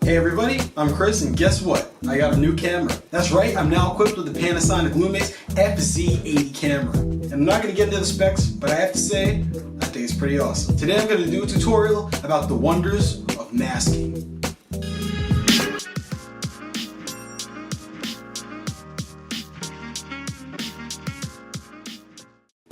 Hey everybody, I'm Chris, and guess what? I got a new camera. That's right, I'm now equipped with the Panasonic Lumix FZ80 camera. And I'm not going to get into the specs, but I have to say, I think it's pretty awesome. Today I'm going to do a tutorial about the wonders of masking.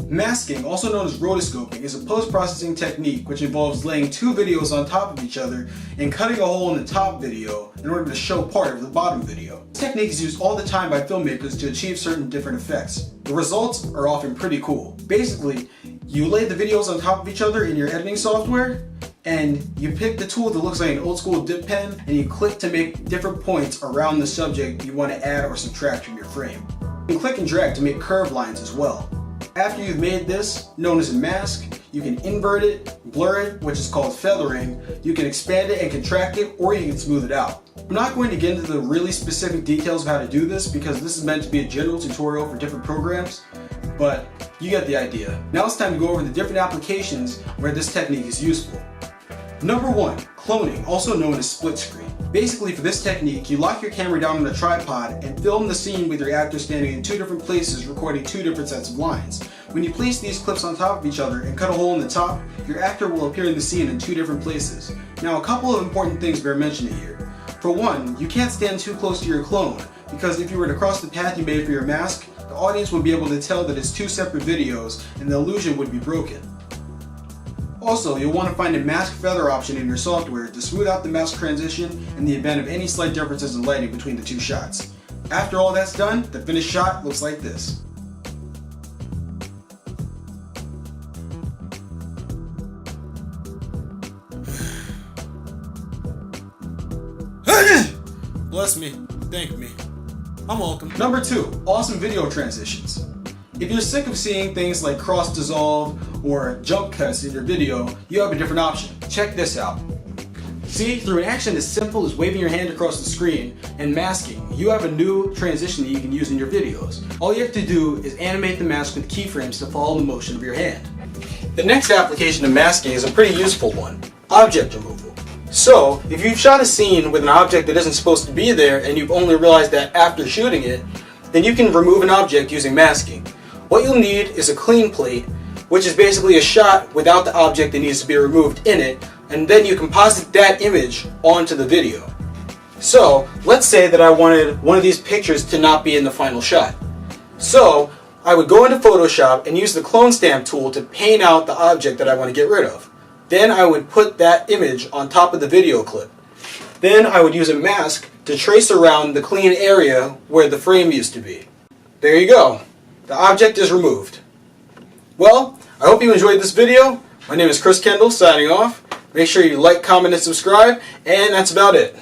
Masking, also known as rotoscoping, is a post-processing technique which involves laying two videos on top of each other and cutting a hole in the top video in order to show part of the bottom video. This technique is used all the time by filmmakers to achieve certain different effects. The results are often pretty cool. Basically, you lay the videos on top of each other in your editing software, and you pick the tool that looks like an old school dip pen, and you click to make different points around the subject you want to add or subtract from your frame. You can click and drag to make curved lines as well. After you've made this, known as a mask, you can invert it, blur it, which is called feathering, you can expand it and contract it, or you can smooth it out. I'm not going to get into the really specific details of how to do this because this is meant to be a general tutorial for different programs, but you get the idea. Now it's time to go over the different applications where this technique is useful. Number 1, cloning, also known as split screen. Basically, for this technique, you lock your camera down on a tripod and film the scene with your actor standing in two different places recording two different sets of lines. When you place these clips on top of each other and cut a hole in the top, your actor will appear in the scene in two different places. Now, a couple of important things bear mentioning here. For one, you can't stand too close to your clone, because if you were to cross the path you made for your mask, the audience would be able to tell that it's two separate videos and the illusion would be broken. Also, you'll want to find a mask feather option in your software to smooth out the mask transition in the event of any slight differences in lighting between the two shots. After all that's done, the finished shot looks like this. Bless me, thank me. I'm welcome. Number 2, awesome video transitions. If you're sick of seeing things like cross dissolve or jump cuts in your video, you have a different option. Check this out. See, through an action as simple as waving your hand across the screen and masking, you have a new transition that you can use in your videos. All you have to do is animate the mask with keyframes to follow the motion of your hand. The next application of masking is a pretty useful one, object removal. So, if you've shot a scene with an object that isn't supposed to be there and you've only realized that after shooting it, then you can remove an object using masking. What you'll need is a clean plate, which is basically a shot without the object that needs to be removed in it, and then you composite that image onto the video. So, let's say that I wanted one of these pictures to not be in the final shot. So, I would go into Photoshop and use the clone stamp tool to paint out the object that I want to get rid of. Then I would put that image on top of the video clip. Then I would use a mask to trace around the clean area where the frame used to be. There you go. The object is removed. Well, I hope you enjoyed this video. My name is Kris Kendall, signing off. Make sure you like, comment, and subscribe, and that's about it.